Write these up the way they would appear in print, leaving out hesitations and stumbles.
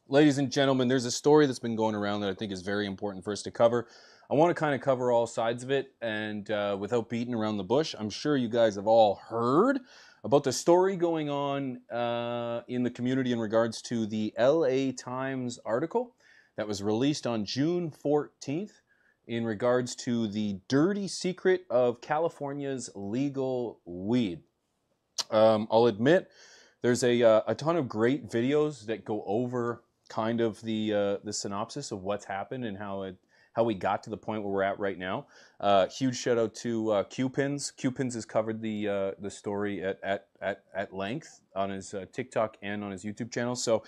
Ladies and gentlemen, there's a story that's been going around that I think is very important for us to cover. I want to kind of cover all sides of it, and without beating around the bush, I'm sure you guys have all heard about the story going on in the community in regards to the LA Times article that was released on June 14th in regards to the dirty secret of California's legal weed. I'll admit there's a ton of great videos that go over kind of the synopsis of what's happened and how we got to the point where we're at right now. Huge shout out to Q-Pins. Q-Pins has covered the story at length on his TikTok and on his YouTube channel. So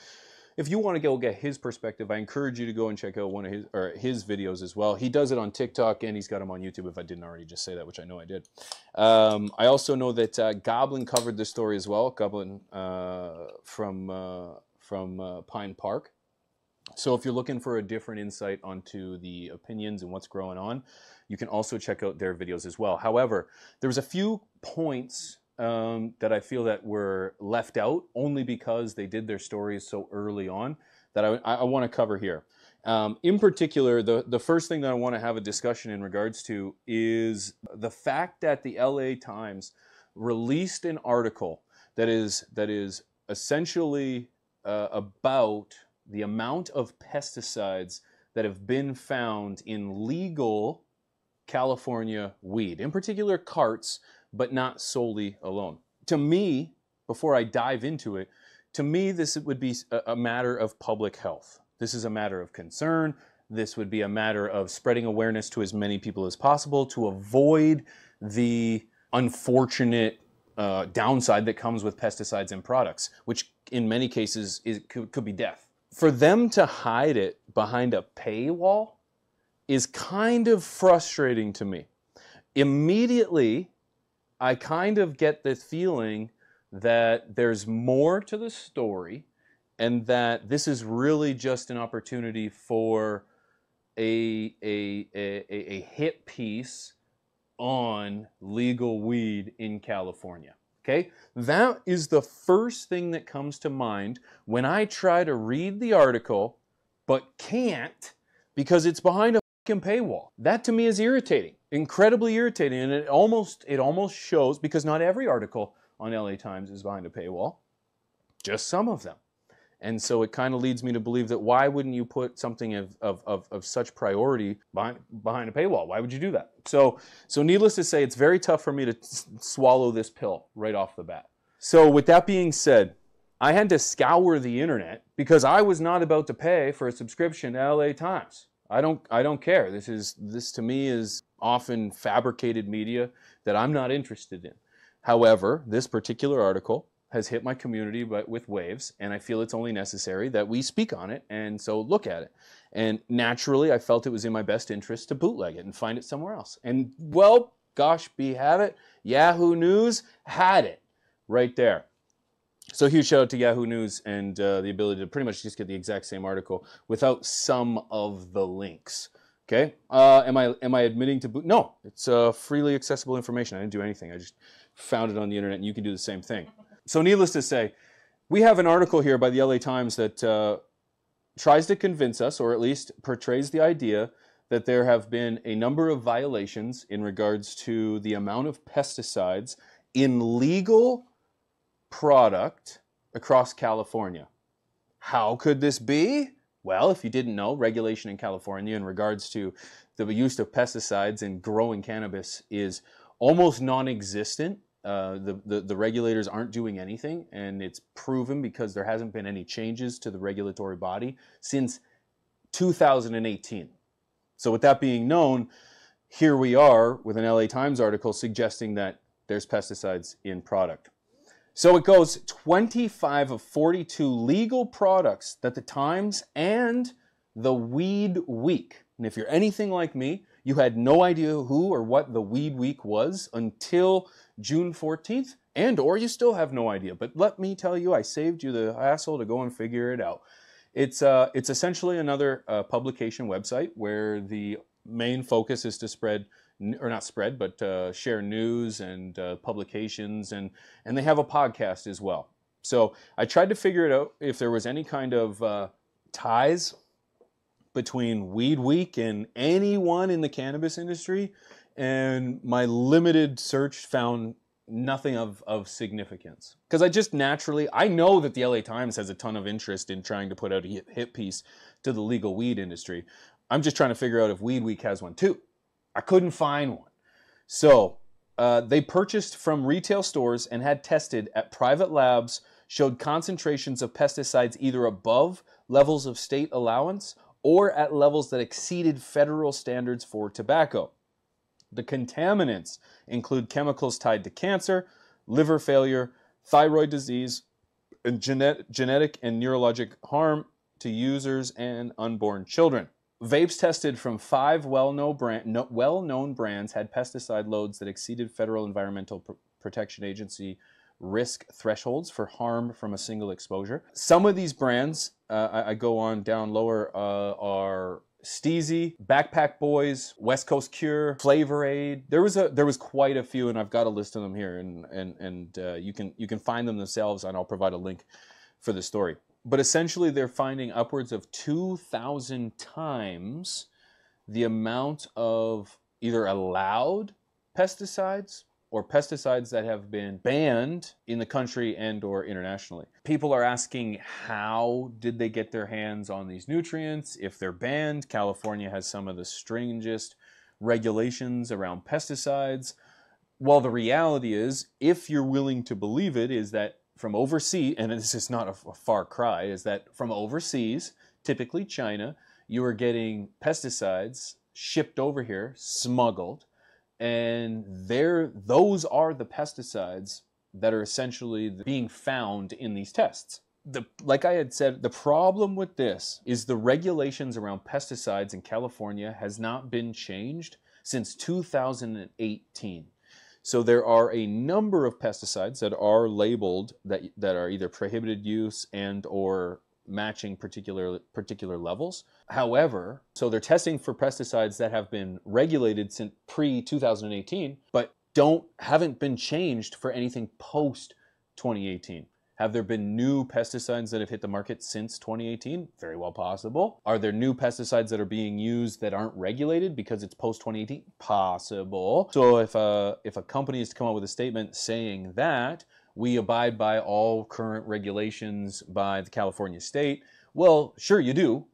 if you want to go get his perspective, I encourage you to go and check out one of his videos as well. He does it on TikTok and he's got them on YouTube, if I didn't already just say that, which I know I did. I also know that Goblin covered this story as well. Goblin from Pine Park. So if you're looking for a different insight onto the opinions and what's going on, you can also check out their videos as well. However, there was a few points that I feel that were left out only because they did their stories so early on that I want to cover here. In particular, the first thing that I want to have a discussion in regards to is the fact that the LA Times released an article that is essentially about the amount of pesticides that have been found in legal California weed, in particular carts, but not solely alone. To me, before I dive into it, to me this would be a matter of public health. This is a matter of concern. This would be a matter of spreading awareness to as many people as possible to avoid the unfortunate downside that comes with pesticides and products, which in many cases could be death. For them to hide it behind a paywall is kind of frustrating to me. Immediately, I kind of get the feeling that there's more to the story and that this is really just an opportunity for a hit piece on legal weed in California. Okay? That is the first thing that comes to mind when I try to read the article but can't because it's behind a fucking paywall. That to me is irritating, incredibly irritating, and it almost shows, because not every article on LA Times is behind a paywall, just some of them. And so it kind of leads me to believe that why wouldn't you put something of such priority behind a paywall? Why would you do that? So needless to say, it's very tough for me to swallow this pill right off the bat. So with that being said, I had to scour the internet because I was not about to pay for a subscription to LA Times. I don't care. This to me is often fabricated media that I'm not interested in. However, this particular article has hit my community but with waves, and I feel it's only necessary that we speak on it and so look at it. And naturally, I felt it was in my best interest to bootleg it and find it somewhere else. And well, gosh be have it, Yahoo News had it right there. So huge shout out to Yahoo News and the ability to pretty much just get the exact same article without some of the links. Okay, am I admitting to boot? No, it's freely accessible information. I didn't do anything. I just found it on the internet, and you can do the same thing. So needless to say, we have an article here by the LA Times that tries to convince us, or at least portrays the idea, that there have been a number of violations in regards to the amount of pesticides in legal product across California. How could this be? Well, if you didn't know, regulation in California in regards to the use of pesticides in growing cannabis is almost non-existent. The regulators aren't doing anything, and it's proven because there hasn't been any changes to the regulatory body since 2018. So with that being known, here we are with an LA Times article suggesting that there's pesticides in product. So it goes 25 of 42 legal products that the Times and the Weed Week, and if you're anything like me, you had no idea who or what the Weed Week was until June 14th, and or you still have no idea. But let me tell you, I saved you the hassle to go and figure it out. It's essentially another publication website where the main focus is to spread, or not spread, but share news and publications, and they have a podcast as well. So I tried to figure it out if there was any kind of ties between Weed Week and anyone in the cannabis industry, and my limited search found nothing of significance. Because I just naturally, I know that the LA Times has a ton of interest in trying to put out a hit piece to the legal weed industry. I'm just trying to figure out if Weed Week has one too. I couldn't find one. So they purchased from retail stores and had tested at private labs, showed concentrations of pesticides either above levels of state allowance or at levels that exceeded federal standards for tobacco. The contaminants include chemicals tied to cancer, liver failure, thyroid disease, and genetic and neurologic harm to users and unborn children. Vapes tested from 5 well-known brands had pesticide loads that exceeded Federal Environmental Protection Agency risk thresholds for harm from a single exposure. Some of these brands, I go on down lower, are Steezy, Backpack Boys, West Coast Cure, Flavor Aid. There was quite a few, and I've got a list of them here, and you can find them themselves, and I'll provide a link for the story. But essentially, they're finding upwards of 2,000 times the amount of either allowed pesticides or pesticides that have been banned in the country and or internationally. People are asking, how did they get their hands on these nutrients? If they're banned, California has some of the strangest regulations around pesticides. Well, the reality is, if you're willing to believe it, is that from overseas, and this is not a far cry, is that from overseas, typically China, you are getting pesticides shipped over here, smuggled, and those are the pesticides that are essentially being found in these tests. Like I had said, the problem with this is the regulations around pesticides in California has not been changed since 2018. So there are a number of pesticides that are labeled that are either prohibited use and or matching particular levels. However, so they're testing for pesticides that have been regulated since pre-2018, but haven't been changed for anything post-2018. Have there been new pesticides that have hit the market since 2018? Very well possible. Are there new pesticides that are being used that aren't regulated because it's post-2018? Possible. So if a company is to come up with a statement saying that we abide by all current regulations by the California state, well, sure you do,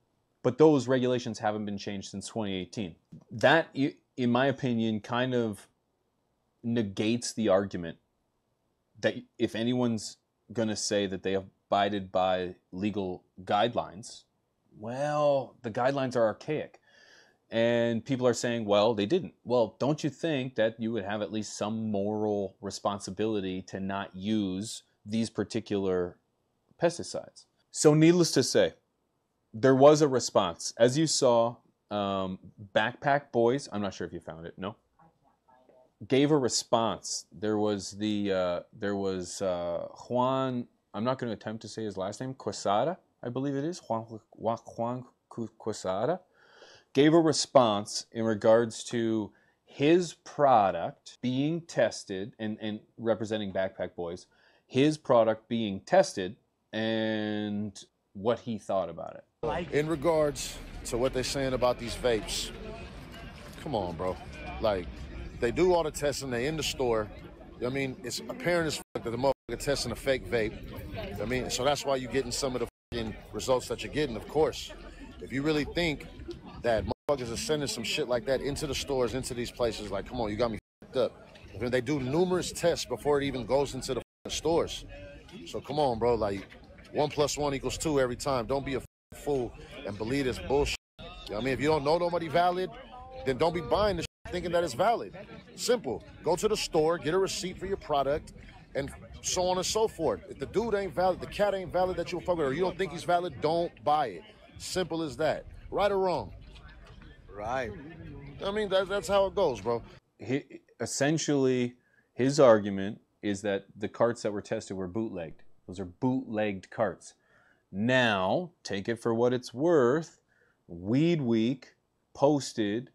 but those regulations haven't been changed since 2018. That, in my opinion, kind of negates the argument that if anyone's going to say that they abided by legal guidelines, well, the guidelines are archaic. And people are saying, well, they didn't. Well, don't you think that you would have at least some moral responsibility to not use these particular pesticides? So needless to say, there was a response. As you saw, Backpack Boys, I'm not sure if you found it, no? Gave a response. There was Juan, I'm not going to attempt to say his last name, Quesada, I believe it is, Juan Quesada, gave a response in regards to his product being tested, and representing Backpack Boys, his product being tested and what he thought about it. In regards to what they're saying about these vapes, come on, bro. Like, they do all the testing, they in the store. I mean, it's apparent as fuck that the motherfucker testing a fake vape. I mean, so that's why you're getting some of the fucking results that you're getting, of course. If you really think that motherfuckers are sending some shit like that into the stores, into these places, like, come on, you got me fucked up. I mean, they do numerous tests before it even goes into the stores. So come on, bro, like, 1 + 1 = 2 every time. Don't be a fool and believe this bullshit. You know what I mean? If you don't know nobody valid, then don't be buying this shit thinking that it's valid. Simple. Go to the store, get a receipt for your product, and so on and so forth. If the dude ain't valid, the cat ain't valid that you'll fuck with, or you don't think he's valid, don't buy it. Simple as that. Right or wrong? Right. I mean, that's how it goes, bro. Essentially, his argument is that the carts that were tested were bootlegged. Those are bootlegged carts. Now, take it for what it's worth, Weed Week posted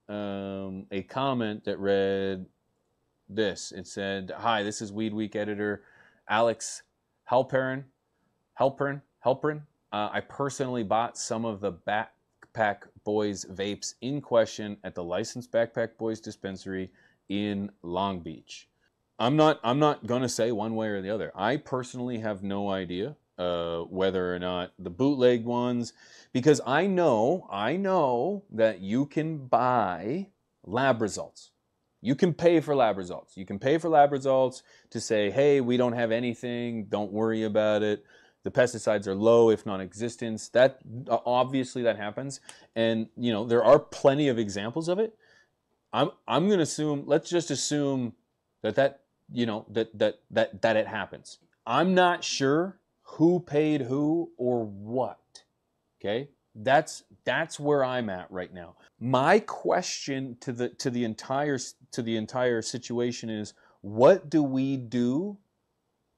a comment that read this. It said, "Hi, this is Weed Week editor Alex Halperin. I personally bought some of the Backpack Boys vapes in question at the licensed Backpack Boys dispensary in Long Beach. I'm not gonna say one way or the other. I personally have no idea whether or not the bootleg ones, because I know that you can buy lab results. You can pay for lab results. You can pay for lab results to say, hey, we don't have anything, don't worry about it. The pesticides are low, if non-existent. That obviously that happens, and you know there are plenty of examples of it. I'm going to assume. Let's just assume that you know that it happens. I'm not sure who paid who or what. Okay, that's where I'm at right now. My question to the entire situation is, what do we do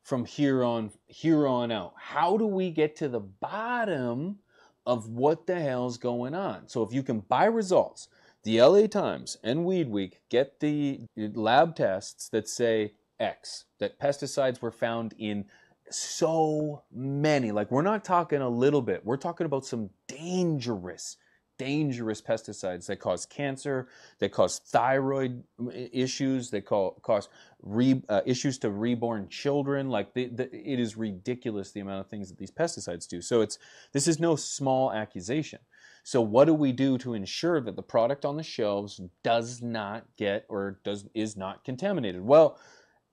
from here on out? How do we get to the bottom of what the hell's going on? So if you can buy results, the LA Times and Weed Week get the lab tests that say X, that pesticides were found in so many. Like, we're not talking a little bit. We're talking about some dangerous pesticides that cause cancer, that cause thyroid issues, that cause issues to reborn children. Like, it is ridiculous the amount of things that these pesticides do. So this is no small accusation. So what do we do to ensure that the product on the shelves does not get or is not contaminated? Well,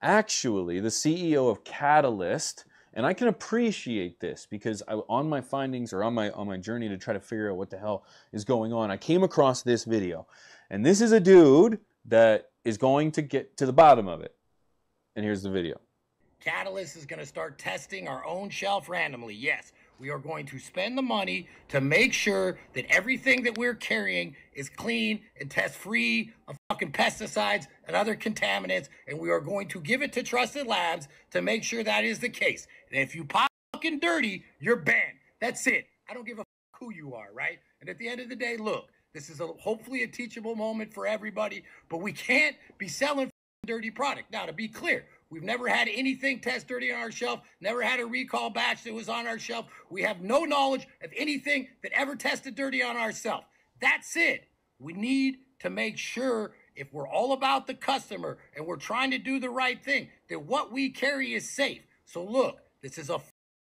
actually, the CEO of Catalyst, and I can appreciate this because on my findings or on my journey to try to figure out what the hell is going on, I came across this video. And this is a dude that is going to get to the bottom of it. And here's the video. Catalyst is going to start testing our own shelf randomly. Yes, we are going to spend the money to make sure that everything that we're carrying is clean and test free of fucking pesticides and other contaminants. And we are going to give it to trusted labs to make sure that is the case. And if you pop fucking dirty, you're banned. That's it. I don't give a fuck who you are, right? And at the end of the day, look, this is hopefully a teachable moment for everybody, but we can't be selling dirty product. Now, to be clear, we've never had anything test dirty on our shelf, never had a recall batch that was on our shelf. We have no knowledge of anything that ever tested dirty on our shelf. That's it. We need to make sure, if we're all about the customer and we're trying to do the right thing, that what we carry is safe. So look, this is a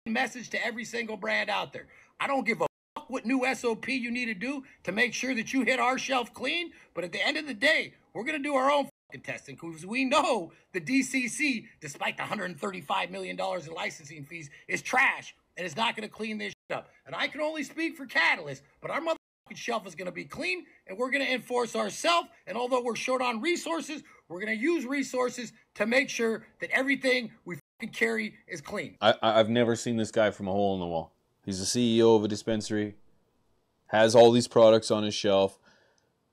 message to every single brand out there. I don't give a fuck what new SOP you need to do to make sure that you hit our shelf clean, but at the end of the day, we're going to do our own testing, because we know the DCC, despite the $135 million in licensing fees, is trash and is not going to clean this shit up. And I can only speak for Catalyst, but our motherfucking shelf is going to be clean, and we're going to enforce ourselves. And although we're short on resources, we're going to use resources to make sure that everything we fucking carry is clean. I've never seen this guy from a hole in the wall. He's the CEO of a dispensary, has all these products on his shelf.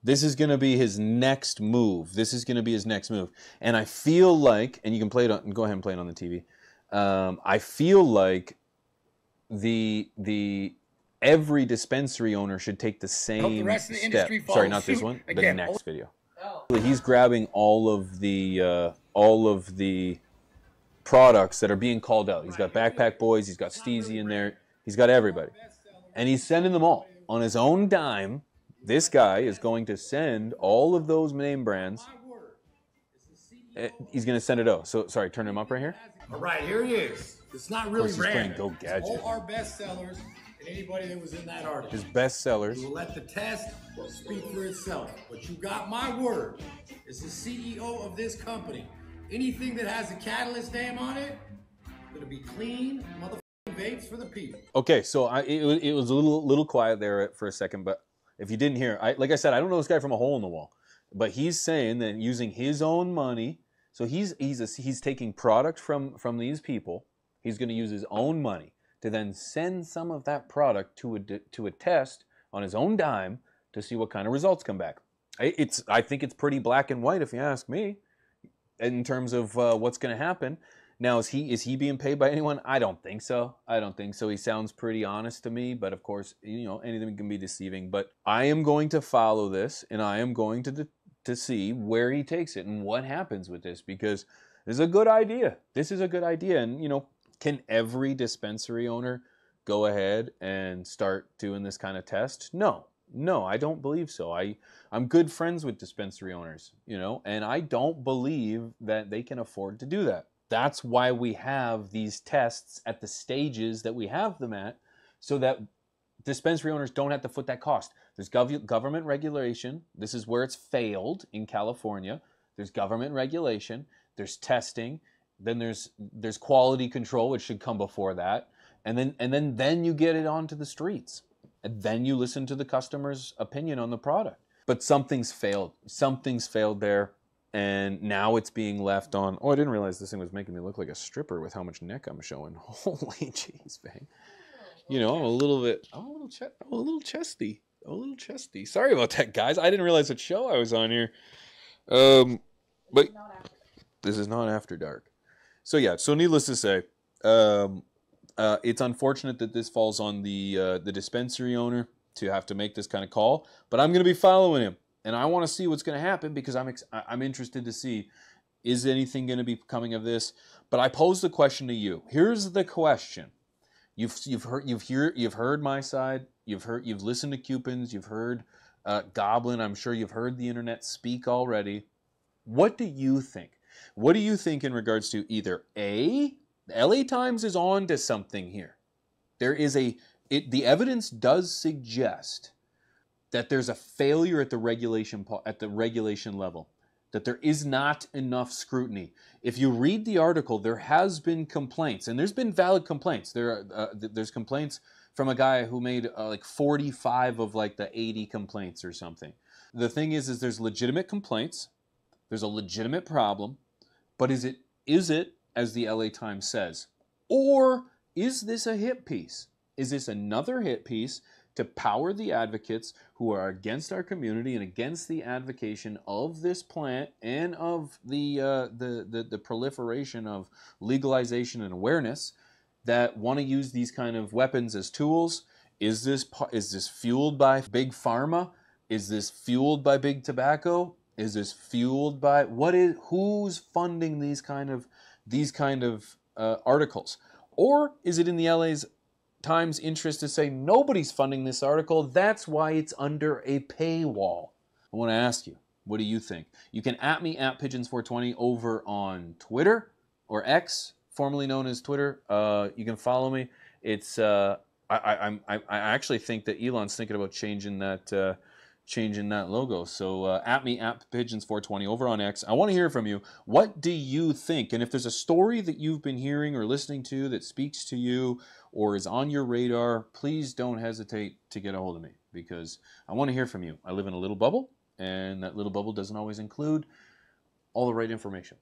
This is going to be his next move. This is going to be his next move. And I feel like, and you can play it on, go ahead and play it on the TV. I feel like every dispensary owner should take the same the rest of the step. industry Sorry, not this one, again, the next video. He's grabbing all of the products that are being called out. He's got Backpack Boys, he's got Steezy in there, he's got everybody. And he's sending them all on his own dime. This guy is going to send all of those name brands. He's going to send it out. So, sorry, turn him up right here. All right, here he is. It's not really random. Go Gadget. All our best sellers and anybody that was in that article. His best sellers. We will let the test speak for itself. But you got my word. As the CEO of this company, anything that has a Catalyst name on it, going to be clean, motherfucking vapes for the people. Okay, so it was a little quiet there for a second, but if you didn't hear, like I said, I don't know this guy from a hole in the wall, but he's saying that using his own money, so he's taking product from these people. He's going to use his own money to then send some of that product to a test on his own dime to see what kind of results come back. I think it's pretty black and white, if you ask me, in terms of what's going to happen. Now, is he being paid by anyone? I don't think so. I don't think so. He sounds pretty honest to me, but of course, you know, anything can be deceiving. But I am going to follow this, and I am going to see where he takes it and what happens with this, because this is a good idea. This is a good idea, and you know, can every dispensary owner go ahead and start doing this kind of test? No. No, I don't believe so. I'm good friends with dispensary owners, you know, and I don't believe that they can afford to do that. That's why we have these tests at the stages that we have them at, so that dispensary owners don't have to foot that cost. There's government regulation. This is where it's failed in California. There's government regulation. There's testing. Then there's quality control, which should come before that. And then you get it onto the streets. And then you listen to the customer's opinion on the product. But something's failed. Something's failed there. And now it's being left on. Oh, I didn't realize this thing was making me look like a stripper with how much neck I'm showing. Holy jeez, bang. You know, I'm a little chesty. A little chesty. Sorry about that, guys. I didn't realize what show I was on here. But this is not After Dark. So yeah, so needless to say, it's unfortunate that this falls on the dispensary owner to have to make this kind of call. But I'm going to be following him, and I want to see what's going to happen, because I'm interested to see, is anything going to be coming of this. But I pose the question to you. Here's the question. You've heard my side. You've listened to Cupins. You've heard Goblin. I'm sure you've heard the internet speak already. What do you think? What do you think in regards to either A, the LA Times is on to something here. There is the evidence does suggest that there's a failure at the regulation level, that there is not enough scrutiny. If you read the article, there has been complaints, and there's been valid complaints. There's complaints from a guy who made like 45 of like the 80 complaints or something. The thing is there's legitimate complaints. There's a legitimate problem, but is it, as the LA Times says, or is this a hit piece? Is this another hit piece to power the advocates who are against our community and against the advocation of this plant and of the proliferation of legalization and awareness, that want to use these kind of weapons as tools? Is this fueled by big pharma? Is this fueled by big tobacco? Is this fueled by who's funding these kind of articles? Or is it in the LA's Times interest to say nobody's funding this article, that's why it's under a paywall? I want to ask you, what do you think? You can @ me at Pigeons420 over on Twitter, or X, formerly known as Twitter. You can follow me. It's I actually think that Elon's thinking about changing that logo. So @ me at Pigeons420 over on X. I want to hear from you. What do you think? And if there's a story that you've been hearing or listening to that speaks to you or is on your radar, please don't hesitate to get a hold of me, because I want to hear from you. I live in a little bubble, and that little bubble doesn't always include all the right information.